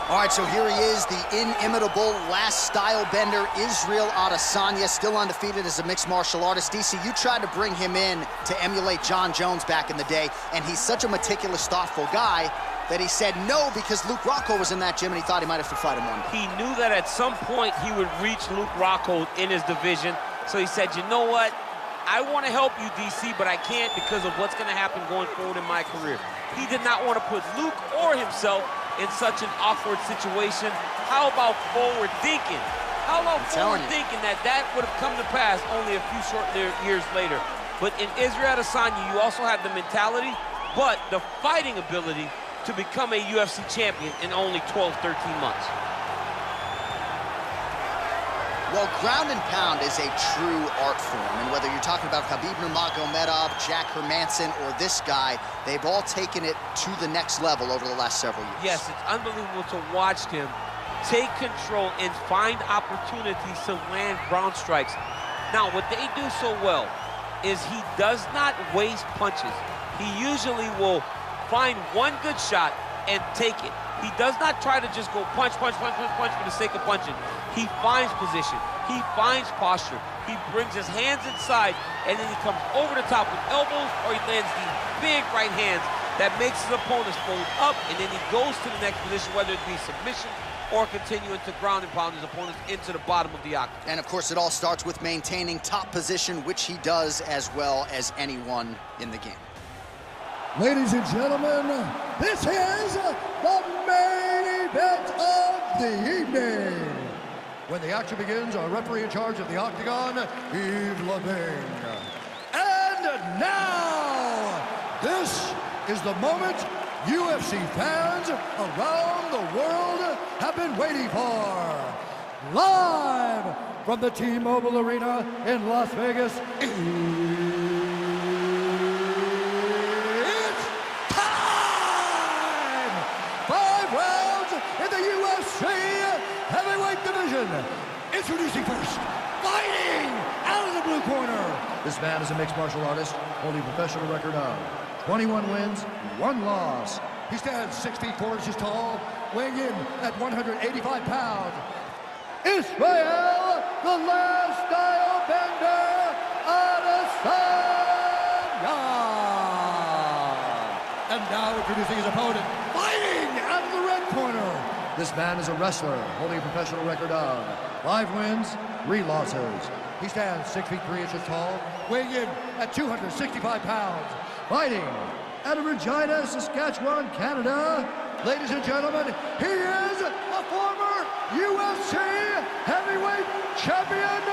All right, so here he is, the inimitable last style bender, Israel Adesanya, still undefeated as a mixed martial artist. DC, you tried to bring him in to emulate John Jones back in the day, and he's such a meticulous, thoughtful guy that he said no because Luke Rockhold was in that gym and he thought he might have to fight him one day. He knew that at some point he would reach Luke Rockhold in his division, so he said, you know what? I want to help you, DC, but I can't because of what's going to happen going forward in my career. He did not want to put Luke or himself in such an awkward situation. How about forward thinking? How about forward thinking that would have come to pass only a few short years later? But in Israel Adesanya, you also have the mentality, but the fighting ability to become a UFC champion in only 12, 13 months. Well, ground and pound is a true art form, and whether you're talking about Khabib Nurmagomedov, Jack Hermanson, or this guy, they've all taken it to the next level over the last several years. Yes, it's unbelievable to watch him take control and find opportunities to land ground strikes. Now, what they do so well is he does not waste punches. He usually will find one good shot and take it. He does not try to just go punch, punch, punch, punch, punch for the sake of punching. He finds position. He finds posture. He brings his hands inside, and then he comes over the top with elbows, or he lands these big right hands that makes his opponents fold up, and then he goes to the next position, whether it be submission or continuing to ground and pound his opponents into the bottom of the octagon. And of course, it all starts with maintaining top position, which he does as well as anyone in the game. Ladies and gentlemen, this is the main event of the evening. When the action begins, our referee in charge of the octagon, Yves Levine. And now, this is the moment UFC fans around the world have been waiting for. Live from the T-Mobile Arena in Las Vegas, heavyweight division. Introducing first, fighting out of the blue corner. This man is a mixed martial artist, holding a professional record of 21 wins, 1 loss. He stands 6 feet 4 inches tall, weighing in at 185 pounds. Israel, the last style bender, Adesanya. And now introducing his opponent, fighting out of the red corner. This man is a wrestler, holding a professional record of 5 wins, 3 losses. He stands 6 feet 3 inches tall, weighing in at 265 pounds. Fighting out of Regina, Saskatchewan, Canada. Ladies and gentlemen, he is a former UFC heavyweight champion,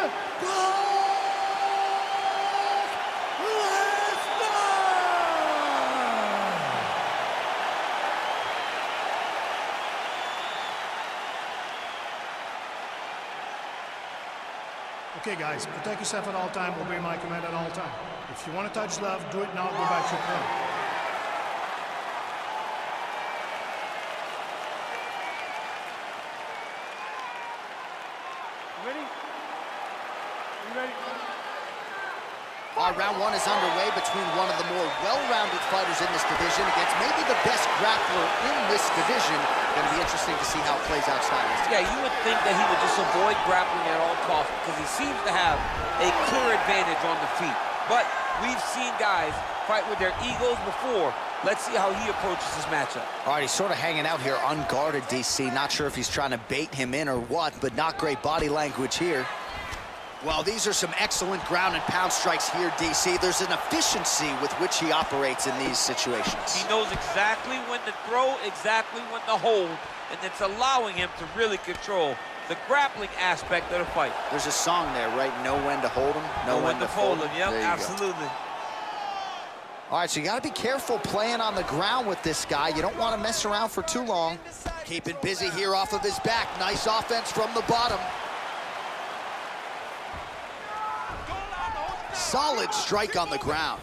Okay, guys, protect yourself at all time. Obey my command at all time. If you want to touch love, do it now. Go back to your corner. Ready? You ready? Our round 1 is underway between one of the more well-rounded fighters in this division against maybe the best grappler in this division. Going to be interesting to see how it plays out stylistically. Yeah, you would think that he would just avoid grappling at all costs because he seems to have a clear advantage on the feet. But we've seen guys fight with their egos before. Let's see how he approaches this matchup. All right, he's sort of hanging out here unguarded, DC. Not sure if he's trying to bait him in or what, but not great body language here. Well, these are some excellent ground and pound strikes here, DC. There's an efficiency with which he operates in these situations. He knows exactly when to throw, exactly when to hold, and it's allowing him to really control the grappling aspect of the fight. There's a song there, right? Know when to hold him, know when to fold him. Yep, absolutely. All right, so you got to be careful playing on the ground with this guy. You don't want to mess around for too long. Keeping busy here off of his back. Nice offense from the bottom. Solid strike on the ground.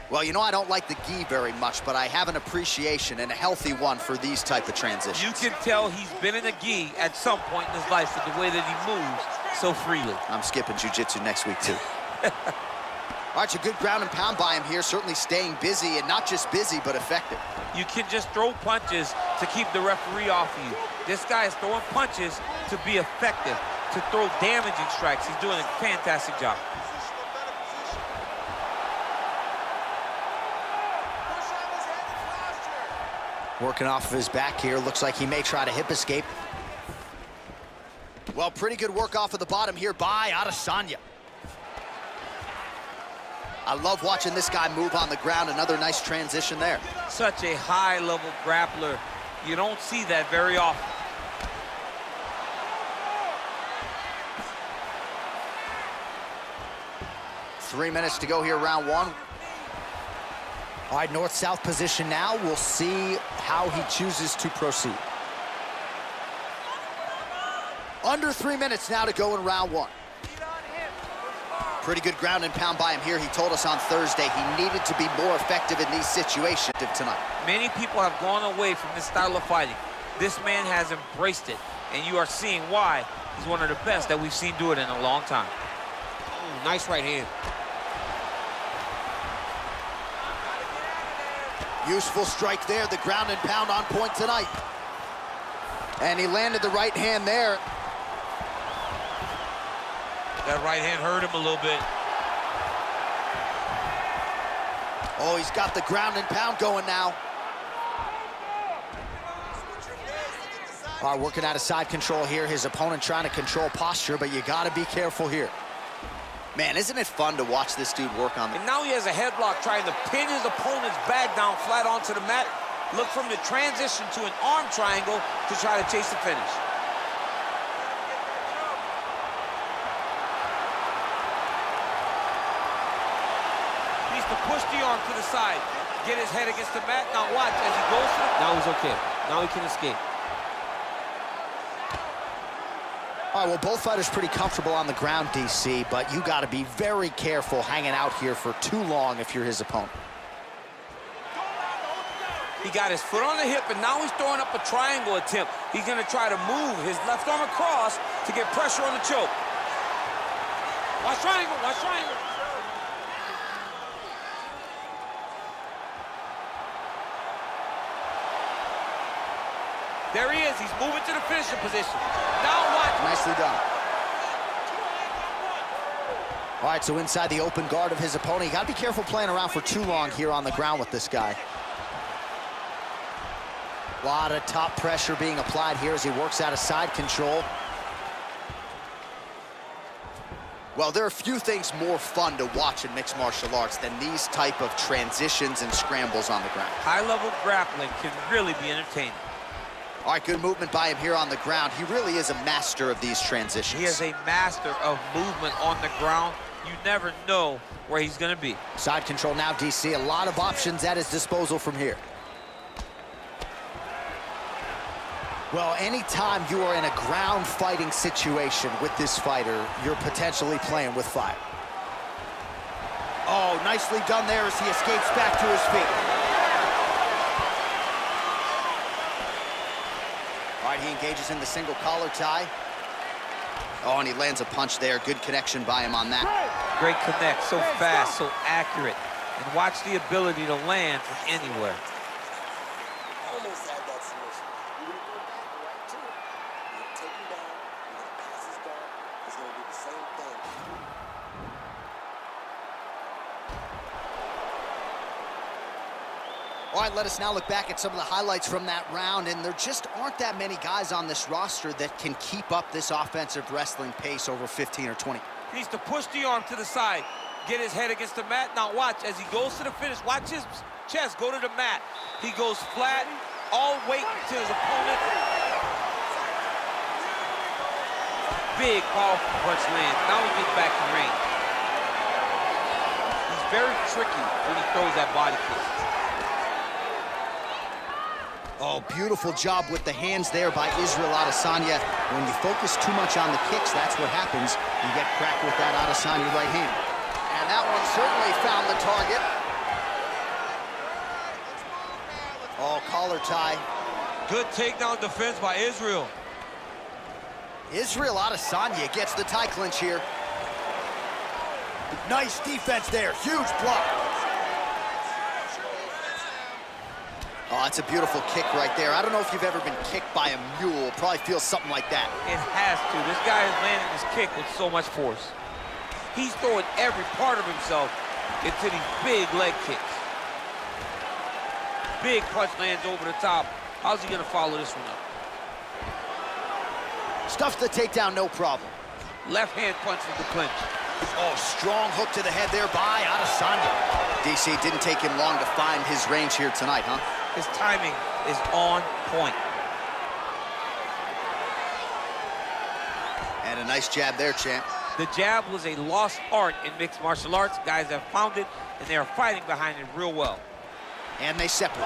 Well, you know, I don't like the gi very much, but I have an appreciation and a healthy one for these type of transitions. You can tell he's been in a gi at some point in his life with the way that he moves so freely. I'm skipping jiu-jitsu next week, too. All right, so good ground and pound by him here, certainly staying busy, and not just busy, but effective. You can just throw punches to keep the referee off of you. This guy is throwing punches to be effective, to throw damaging strikes. He's doing a fantastic job. Working off of his back here. Looks like he may try to hip escape. Well, pretty good work off of the bottom here by Adesanya. I love watching this guy move on the ground. Another nice transition there. Such a high-level grappler. You don't see that very often. Three minutes to go here, round one. All right, north-south position now. We'll see how he chooses to proceed. Under 3 minutes now to go in round one. Pretty good ground and pound by him here. He told us on Thursday he needed to be more effective in these situations tonight. Many people have gone away from this style of fighting. This man has embraced it, and you are seeing why he's one of the best that we've seen do it in a long time. Ooh, nice right hand. Useful strike there, the ground and pound on point tonight. And he landed the right hand there. That right hand hurt him a little bit. Oh, he's got the ground and pound going now. All right, working out of side control here. His opponent trying to control posture, but you got to be careful here. Man, isn't it fun to watch this dude work on the... And now he has a headlock trying to pin his opponent's back down flat onto the mat. Look from the transition to an arm triangle to try to chase the finish. Needs to push the arm to the side. Get his head against the mat. Now watch as he goes to the... Now he's okay. Now he can escape. All right, well, both fighters pretty comfortable on the ground, DC, but you got to be very careful hanging out here for too long if you're his opponent. He got his foot on the hip, and now he's throwing up a triangle attempt. He's going to try to move his left arm across to get pressure on the choke. Watch triangle, watch triangle. There he is. He's moving to the finishing position. Now watch. Nicely done. All right, so inside the open guard of his opponent. You got to be careful playing around for too long here on the ground with this guy. A lot of top pressure being applied here as he works out of side control. Well, there are few things more fun to watch in mixed martial arts than these type of transitions and scrambles on the ground. High-level grappling can really be entertaining. All right, good movement by him here on the ground. He really is a master of these transitions. He is a master of movement on the ground. You never know where he's going to be. Side control now, DC. A lot of options at his disposal from here. Well, anytime you are in a ground fighting situation with this fighter, you're potentially playing with fire. Oh, nicely done there as he escapes back to his feet. All right, he engages in the single collar tie. Oh, and he lands a punch there. Good connection by him on that. Great connect, so fast, so accurate. And watch the ability to land from anywhere. Almost had that submission. You're going to go back right to it. You're going to take him down. You're going to pass his guard. He's going to do the same thing. All right, let us now look back at some of the highlights from that round, and there just aren't that many guys on this roster that can keep up this offensive wrestling pace over 15 or 20. He needs to push the arm to the side, get his head against the mat. Now watch, as he goes to the finish, watch his chest go to the mat. He goes flat, all weight to his opponent. Big, powerful punch lands. Now he gets back in range. He's very tricky when he throws that body kick. Oh, beautiful job with the hands there by Israel Adesanya. When you focus too much on the kicks, that's what happens. You get cracked with that Adesanya right hand. And that one certainly found the target. Oh, collar tie. Good takedown defense by Israel. Israel Adesanya gets the tie clinch here. Nice defense there, huge block. Oh, it's a beautiful kick right there. I don't know if you've ever been kicked by a mule. Probably feels something like that. It has to. This guy is landing his kick with so much force. He's throwing every part of himself into these big leg kicks. Big punch lands over the top. How's he gonna follow this one up? Stuffs the takedown, no problem. Left hand punch with the clinch. Oh, strong hook to the head there by Adesanya. DC, didn't take him long to find his range here tonight, huh? His timing is on point. And a nice jab there, champ. The jab was a lost art in mixed martial arts. Guys have found it, and they are fighting behind it real well. And they separate.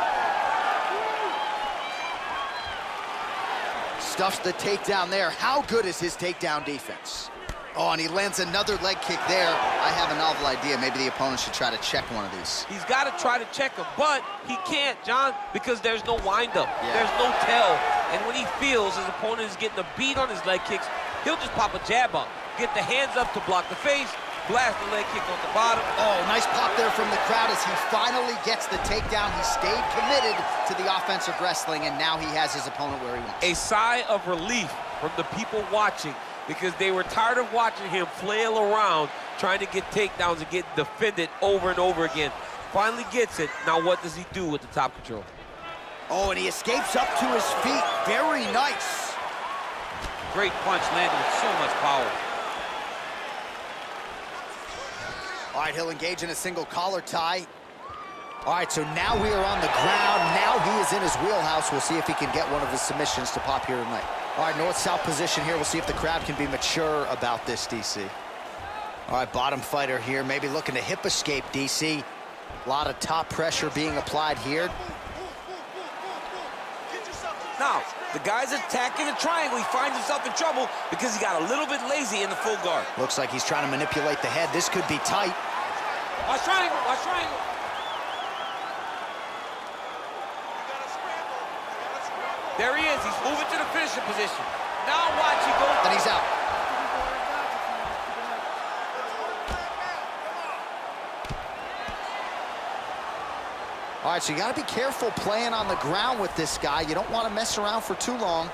Stuffs the takedown there. How good is his takedown defense? Oh, and he lands another leg kick there. I have a novel idea. Maybe the opponent should try to check one of these. He's got to try to check him, but he can't, John, because there's no windup. Yeah. There's no tell. And when he feels his opponent is getting a beat on his leg kicks, he'll just pop a jab up, get the hands up to block the face, blast the leg kick on the bottom. Oh, nice pop there from the crowd as he finally gets the takedown. He stayed committed to the offensive wrestling, and now he has his opponent where he wants. A sigh of relief from the people watching, because they were tired of watching him flail around trying to get takedowns and get defended over and over again. Finally gets it. Now what does he do with the top control? Oh, and he escapes up to his feet. Very nice. Great punch landed with so much power. All right, he'll engage in a single collar tie. All right, so now we are on the ground. Now he is in his wheelhouse. We'll see if he can get one of his submissions to pop here tonight. All right, north-south position here. We'll see if the crowd can be mature about this, DC. All right, bottom fighter here, maybe looking to hip escape, DC. A lot of top pressure being applied here. Now, the guy's attacking the triangle. He finds himself in trouble because he got a little bit lazy in the full guard. Looks like he's trying to manipulate the head. This could be tight. Watch triangle, watch triangle. There he is. He's moving to the finishing position. Now watch, he goes. And he's out. All right, so you got to be careful playing on the ground with this guy. You don't want to mess around for too long.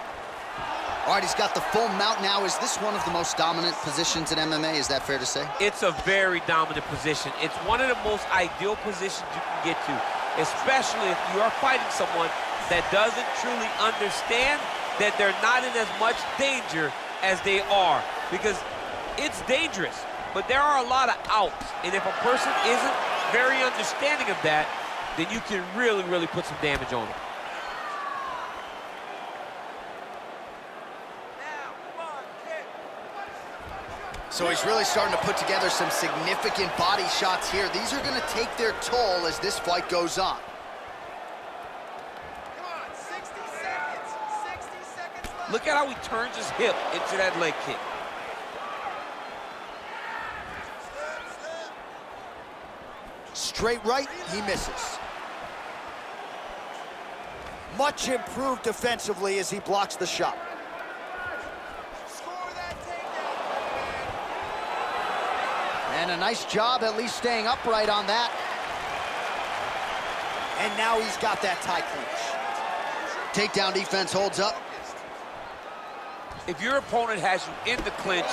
All right, he's got the full mount now. Is this one of the most dominant positions in MMA? Is that fair to say? It's a very dominant position. It's one of the most ideal positions you can get to, especially if you are fighting someone that doesn't truly understand that they're not in as much danger as they are, because it's dangerous, but there are a lot of outs, and if a person isn't very understanding of that, then you can really, really put some damage on them. So he's really starting to put together some significant body shots here. These are going to take their toll as this fight goes on. Look at how he turns his hip into that leg kick. Straight right, he misses. Much improved defensively as he blocks the shot. And a nice job at least staying upright on that. And now he's got that tie clinch. Takedown defense holds up. If your opponent has you in the clinch,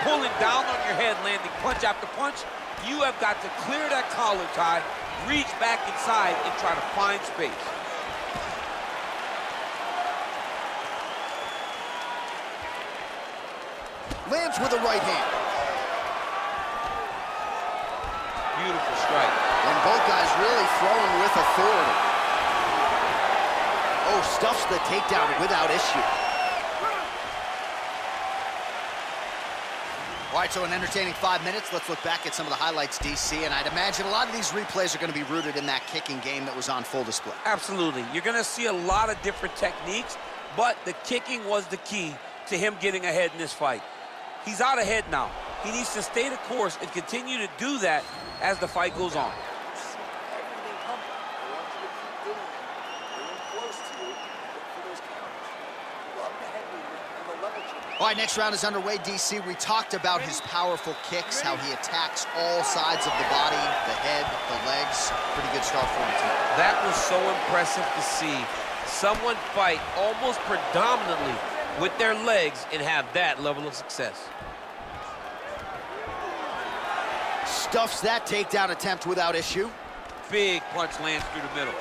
pulling down on your head, landing punch after punch, you have got to clear that collar tie, reach back inside, and try to find space. Lands with a right hand. Beautiful strike. And both guys really throwing with authority. Oh, stuffs the takedown without issue. All right, so an entertaining 5 minutes. Let's look back at some of the highlights, DC, and I'd imagine a lot of these replays are going to be rooted in that kicking game that was on full display. Absolutely. You're going to see a lot of different techniques, but the kicking was the key to him getting ahead in this fight. He's out ahead now. He needs to stay the course and continue to do that as the fight goes on. All right, next round is underway, DC. We talked about his powerful kicks, how he attacks all sides of the body, the head, the legs. Pretty good start for him, too. That was so impressive to see. Someone fight almost predominantly with their legs and have that level of success. Stuffs that takedown attempt without issue. Big punch lands through the middle.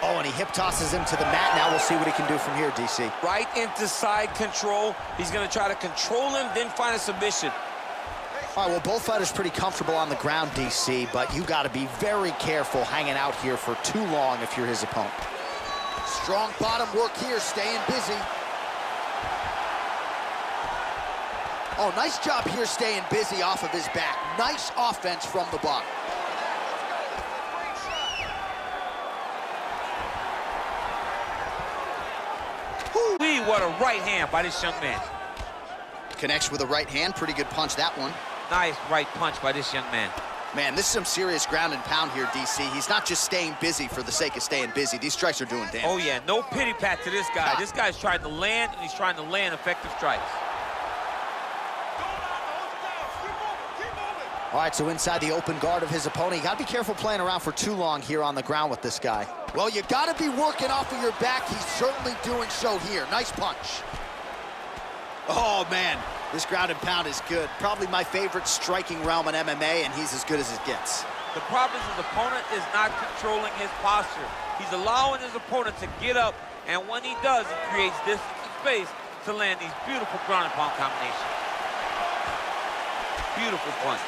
Oh, and he hip tosses him to the mat. Now we'll see what he can do from here, DC. Right into side control. He's going to try to control him, then find a submission. All right, well, both fighters pretty comfortable on the ground, DC, but you got to be very careful hanging out here for too long if you're his opponent. Strong bottom work here, staying busy. Oh, nice job here staying busy off of his back. Nice offense from the bottom. Whoo-wee, what a right hand by this young man. Connects with a right hand, pretty good punch, that one. Nice right punch by this young man. Man, this is some serious ground and pound here, DC. He's not just staying busy for the sake of staying busy. These strikes are doing damage. Oh, yeah, no pity pat to this guy. This guy's trying to land, and he's trying to land effective strikes. All right, so inside the open guard of his opponent, you got to be careful playing around for too long here on the ground with this guy. Well, you got to be working off of your back. He's certainly doing so here. Nice punch. Oh, man, this ground and pound is good. Probably my favorite striking realm in MMA, and he's as good as it gets. The problem is his opponent is not controlling his posture. He's allowing his opponent to get up, and when he does, he creates distance and space to land these beautiful ground and pound combinations. Beautiful punch.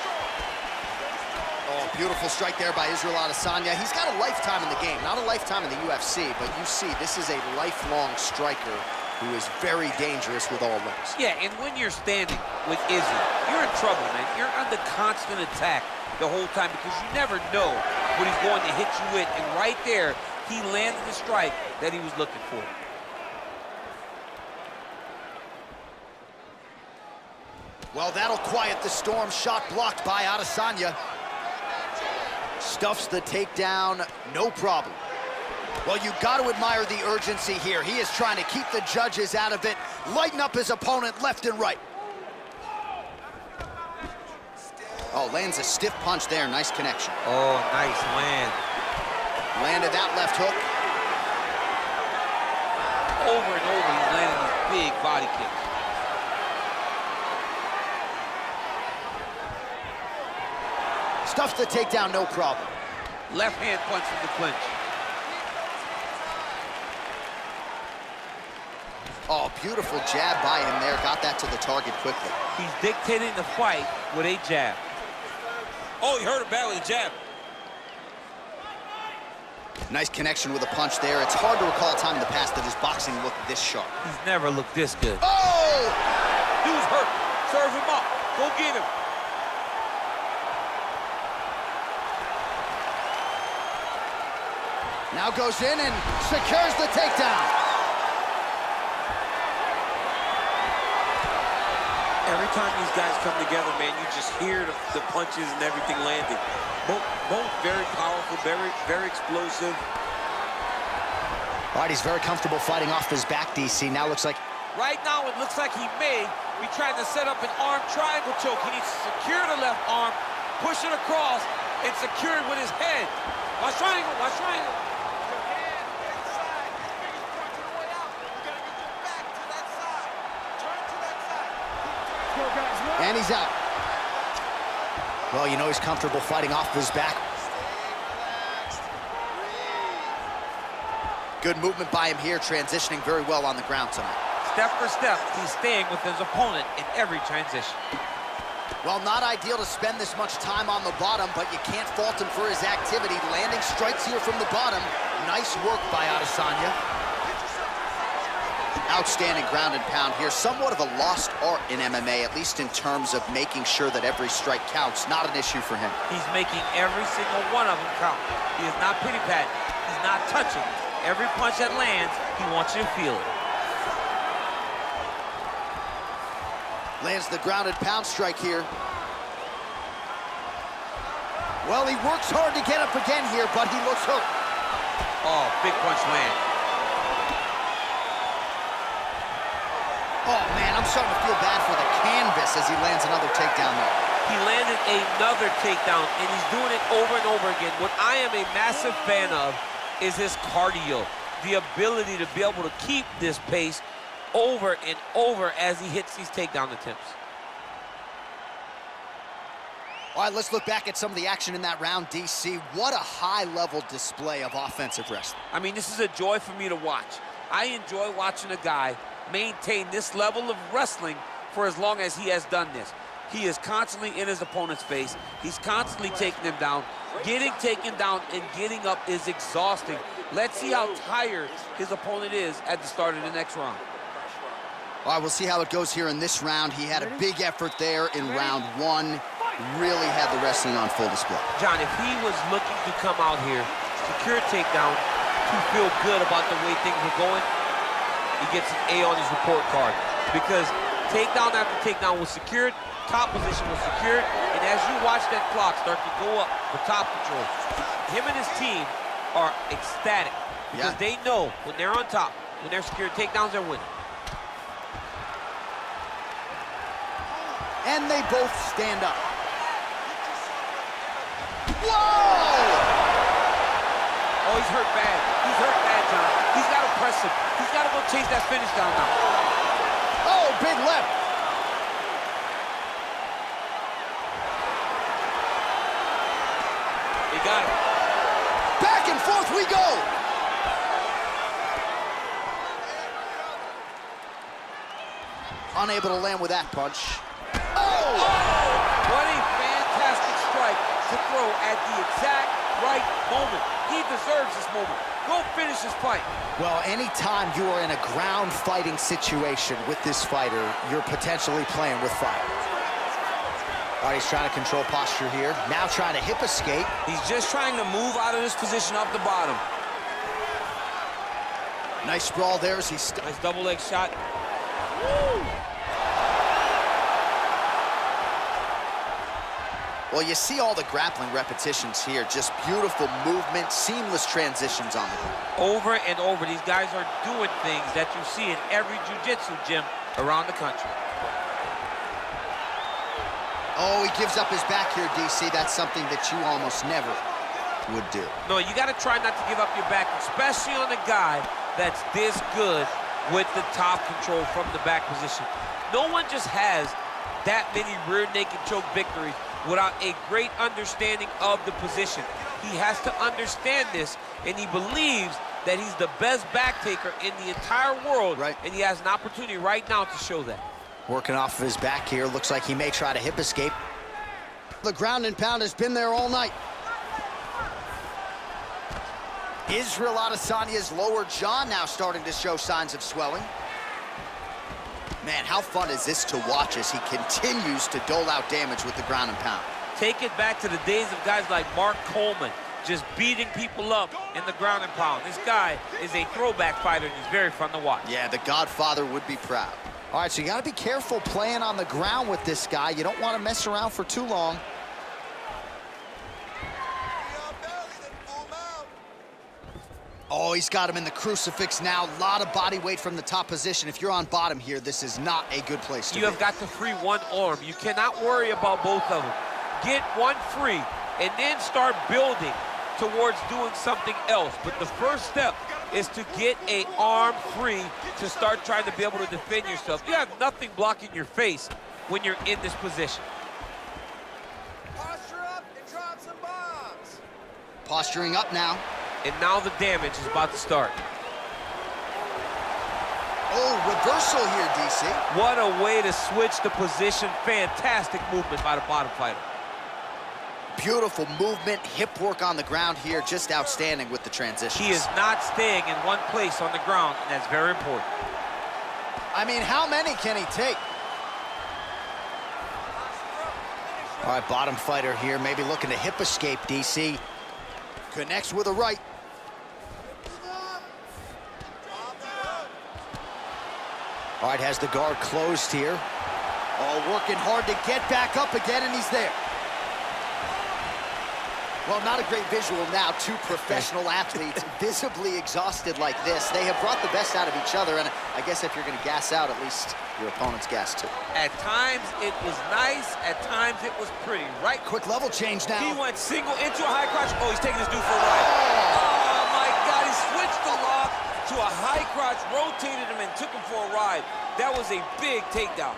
Oh, beautiful strike there by Israel Adesanya. He's got a lifetime in the game, not a lifetime in the UFC, but you see, this is a lifelong striker who is very dangerous with all limbs. Yeah, and when you're standing with Izzy, you're in trouble, man. You're under constant attack the whole time because you never know what he's going to hit you with. And right there, he landed the strike that he was looking for. Well, that'll quiet the storm. Shot blocked by Adesanya. Stuffs the takedown, no problem. Well, you got to admire the urgency here. He is trying to keep the judges out of it, lighten up his opponent left and right. Oh, lands a stiff punch there. Nice connection. Oh, nice land. Landed that left hook. Over and over, he's landing these big body kicks. Stuffs the takedown, no problem. Left hand punch from the clinch. Oh, beautiful jab by him there. Got that to the target quickly. He's dictating the fight with a jab. Oh, he hurt him bad with a jab. Nice connection with a punch there. It's hard to recall a time in the past that his boxing looked this sharp. He's never looked this good. Oh! Dude's hurt. Serve him up. Go get him. Now goes in and secures the takedown. Every time these guys come together, man, you just hear the punches and everything landing. Both very powerful, very explosive. All right, he's very comfortable fighting off his back, DC. Now looks like... Right now, it looks like he may be trying to set up an arm triangle choke. He needs to secure the left arm, push it across, and secure it with his head. Watch triangle, watch triangle. And he's out. Well, you know he's comfortable fighting off his back. Good movement by him here, transitioning very well on the ground tonight. Step for step, he's staying with his opponent in every transition. Well, not ideal to spend this much time on the bottom, but you can't fault him for his activity. Landing strikes here from the bottom. Nice work by Adesanya. Outstanding ground and pound here. Somewhat of a lost art in MMA, at least in terms of making sure that every strike counts. Not an issue for him. He's making every single one of them count. He is not pity-patting. He's not touching. Every punch that lands, he wants you to feel it. Lands the ground and pound strike here. Well, he works hard to get up again here, but he looks hurt. Oh, big punch land. Oh, man, I'm starting to feel bad for the canvas as he lands another takedown there. He landed another takedown, and he's doing it over and over again. What I am a massive fan of is his cardio, the ability to be able to keep this pace over and over as he hits these takedown attempts. All right, let's look back at some of the action in that round, DC. What a high-level display of offensive wrestling. I mean, this is a joy for me to watch. I enjoy watching a guy maintain this level of wrestling for as long as he has done this. He is constantly in his opponent's face. He's constantly taking him down. Getting taken down and getting up is exhausting. Let's see how tired his opponent is at the start of the next round. All right, we'll see how it goes here in this round. He had a big effort there in round one. Really had the wrestling on full display. John, if he was looking to come out here, secure a takedown, to feel good about the way things are going, he gets an A on his report card. Because takedown after takedown was secured, top position was secured, and as you watch that clock start to go up for top control, him and his team are ecstatic because they know when they're on top, when they're secured takedowns, they're winning. And they both stand up. Whoa! Oh, he's hurt bad. He's hurt bad, John. He's got to press him. He's got to go chase that finish down now. Oh, big left. He got him. Back and forth we go. Unable to land with that punch. Oh! What a fantastic strike to throw at the exact right moment. He deserves this moment. Go finish this fight. Well, anytime you are in a ground fighting situation with this fighter, you're potentially playing with fire. All right, he's trying to control posture here. Now trying to hip escape. He's just trying to move out of this position off the bottom. Nice sprawl there as he's... Nice double leg shot. Woo! Well, you see all the grappling repetitions here. Just beautiful movement, seamless transitions on the ground. Over and over, these guys are doing things that you see in every jiu-jitsu gym around the country. Oh, he gives up his back here, DC. That's something that you almost never would do. No, you got to try not to give up your back, especially on a guy that's this good with the top control from the back position. No one just has that many rear naked choke victories without a great understanding of the position. He has to understand this, and he believes that he's the best back taker in the entire world, and he has an opportunity right now to show that. Working off of his back here. Looks like he may try to hip escape. The ground and pound has been there all night. Israel Adesanya's lower jaw now starting to show signs of swelling. Man, how fun is this to watch as he continues to dole out damage with the ground and pound. Take it back to the days of guys like Mark Coleman, just beating people up in the ground and pound. This guy is a throwback fighter, and he's very fun to watch. Yeah, the Godfather would be proud. All right, so you got to be careful playing on the ground with this guy. You don't want to mess around for too long. Oh, he's got him in the crucifix now. A lot of body weight from the top position. If you're on bottom here, this is not a good place to be. You have got to free one arm. You cannot worry about both of them. Get one free and then start building towards doing something else. But the first step is to get an arm free to start trying to be able to defend yourself. You have nothing blocking your face when you're in this position. Posture up and drop some bombs. Posturing up now. And now the damage is about to start. Oh, reversal here, DC. What a way to switch the position. Fantastic movement by the bottom fighter. Beautiful movement, hip work on the ground here, just outstanding with the transition. He is not staying in one place on the ground, and that's very important. I mean, how many can he take? All right, bottom fighter here, maybe looking to hip escape, DC. Connects with a right. All right, has the guard closed here. Oh, working hard to get back up again, and he's there. Well, not a great visual now. Two professional athletes visibly exhausted like this. They have brought the best out of each other, and I guess if you're going to gas out, at least your opponent's gas too. At times, it was nice. At times, it was pretty, right? Quick level change now. He went single into a high crotch. Oh, he's taking this dude for a ride. Oh, my God. He switched the lock to a high crotch, rotated him, and took him for a ride. That was a big takedown.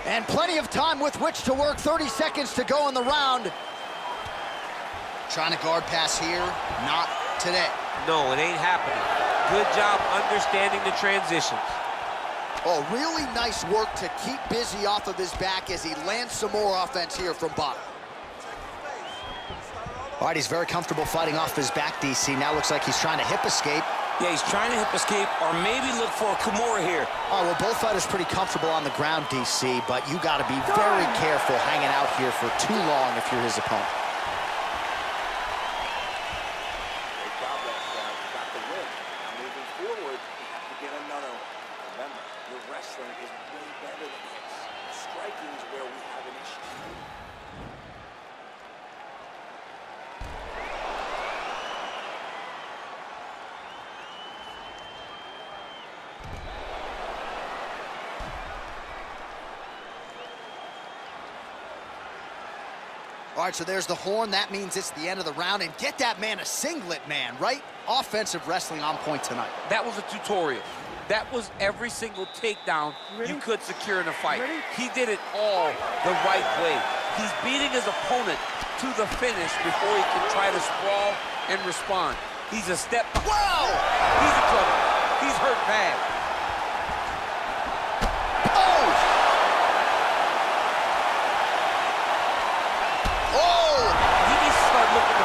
And plenty of time with which to work. 30 seconds to go in the round. Trying to guard pass here. Not today. No, it ain't happening. Good job understanding the transitions. Oh, really nice work to keep busy off of his back as he lands some more offense here from bottom. All right, he's very comfortable fighting off his back, DC. Now looks like he's trying to hip escape. Yeah, he's trying to hip escape or maybe look for a Kimura here. Oh, well, both fighters pretty comfortable on the ground, DC, but you got to be very careful hanging out here for too long if you're his opponent. Great job, Lesnar. You got the win. Now moving forward, you have to get another one. Remember, your wrestling is way better than his. Striking is where we have an issue. All right, so there's the horn. That means it's the end of the round. And get that man a singlet, man, right? Offensive wrestling on point tonight. That was a tutorial. That was every single takedown you could secure in a fight. He did it all the right way. He's beating his opponent to the finish before he can try to sprawl and respond. He's a step. Whoa! He's in trouble. He's hurt bad.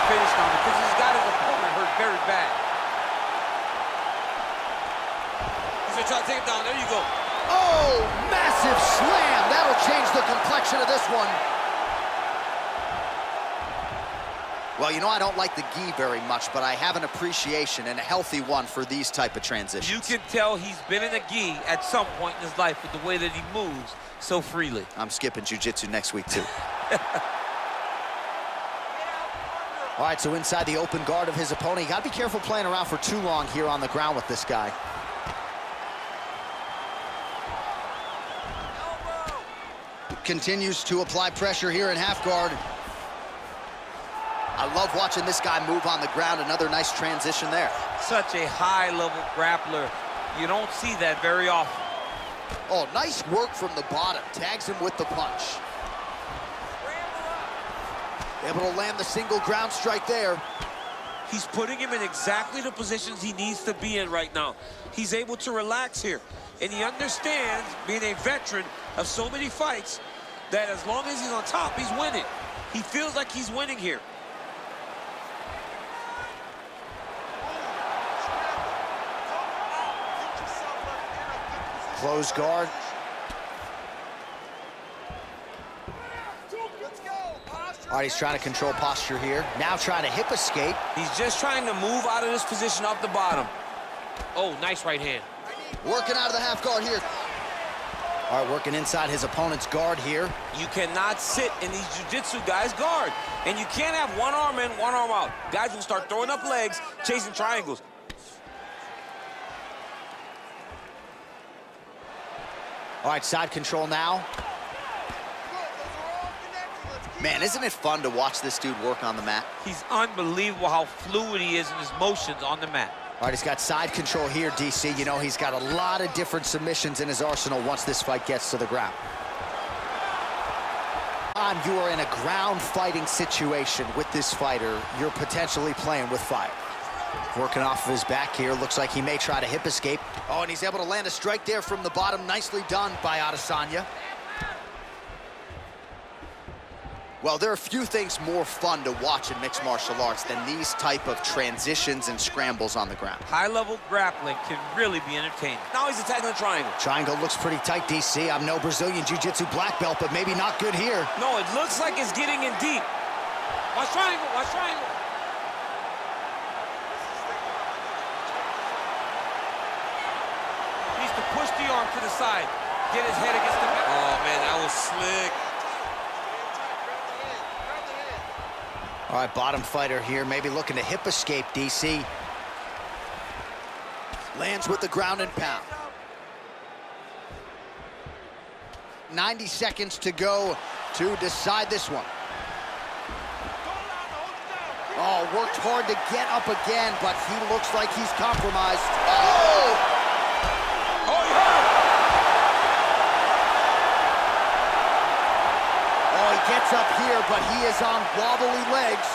Finish now because he's got his opponent hurt very bad. He's gonna try to take him down. There you go. Oh, massive slam. That'll change the complexion of this one. Well, you know, I don't like the gi very much, but I have an appreciation and a healthy one for these type of transitions. You can tell he's been in a gi at some point in his life with the way that he moves so freely. I'm skipping jiu-jitsu next week, too. All right, so inside the open guard of his opponent. You got to be careful playing around for too long here on the ground with this guy. Continues to apply pressure here in half guard. I love watching this guy move on the ground. Another nice transition there. Such a high-level grappler. You don't see that very often. Oh, nice work from the bottom. Tags him with the punch. Able to land the single ground strike there. He's putting him in exactly the positions he needs to be in right now. He's able to relax here. And he understands, being a veteran of so many fights, that as long as he's on top, he's winning. He feels like he's winning here. Close guard. All right, he's trying to control posture here. Now trying to hip escape. He's just trying to move out of this position off the bottom. Oh, nice right hand. Working out of the half guard here. All right, working inside his opponent's guard here. You cannot sit in these jiu-jitsu guys' guard. And you can't have one arm in, one arm out. Guys will start throwing up legs, chasing triangles. All right, side control now. Man, isn't it fun to watch this dude work on the mat? He's unbelievable how fluid he is in his motions on the mat. All right, he's got side control here, DC. You know, he's got a lot of different submissions in his arsenal once this fight gets to the ground. You are in a ground fighting situation with this fighter. You're potentially playing with fire. Working off of his back here. Looks like he may try to hip escape. Oh, and he's able to land a strike there from the bottom. Nicely done by Adesanya. Well, there are few things more fun to watch in mixed martial arts than these type of transitions and scrambles on the ground. High-level grappling can really be entertaining. Now he's attacking the triangle. Triangle looks pretty tight, DC. I'm no Brazilian Jiu-Jitsu black belt, but maybe not good here. No, it looks like it's getting in deep. Watch triangle, watch triangle. He needs to push the arm to the side. Get his head against the back. Oh, man, that was slick. All right, bottom fighter here, maybe looking to hip escape, DC. Lands with the ground and pound. 90 seconds to go to decide this one. Oh, worked hard to get up again, but he looks like he's compromised. Oh! Oh, he hurt him! Oh, he gets up here, but he is on wobbly legs.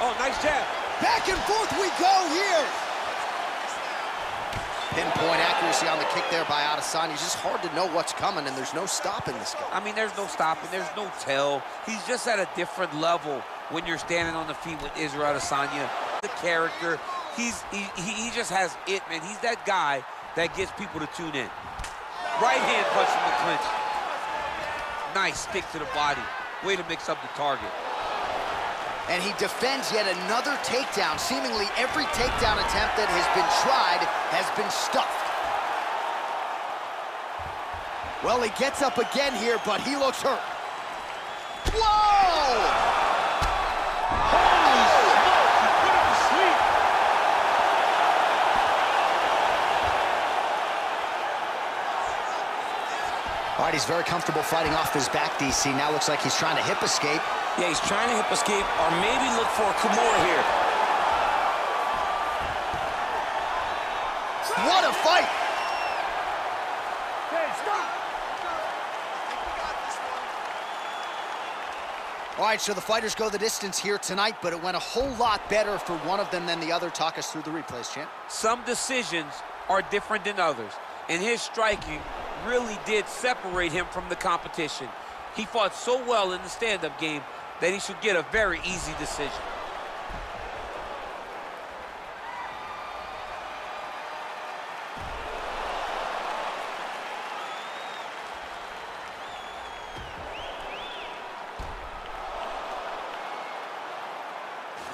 Oh, nice jab. Back and forth we go here. Pinpoint accuracy on the kick there by Adesanya. It's just hard to know what's coming, and there's no stopping this guy. I mean, there's no stopping, there's no tell. He's just at a different level when you're standing on the feet with Israel Adesanya. The character, he just has it, man. He's that guy that gets people to tune in. Right hand punch in the clinch. Nice stick to the body. Way to mix up the target. And he defends yet another takedown. Seemingly every takedown attempt that has been tried has been stuffed. Well, he gets up again here, but he looks hurt. Whoa! Holy smoke, he put him to sleep. All right, he's very comfortable fighting off his back, DC. Now looks like he's trying to hip escape. Yeah, he's trying to hip escape or maybe look for a Kimura here. What a fight! Okay, stop. All right, so the fighters go the distance here tonight, but it went a whole lot better for one of them than the other. Talk us through the replays, champ. Some decisions are different than others, and his striking really did separate him from the competition. He fought so well in the stand-up game that he should get a very easy decision.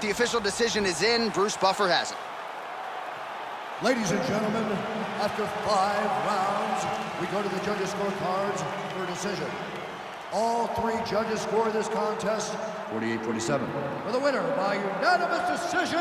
The official decision is in. Bruce Buffer has it. Ladies and gentlemen, after 5 rounds, we go to the judges' scorecards for a decision. All 3 judges score this contest 48-47. For the winner by unanimous decision,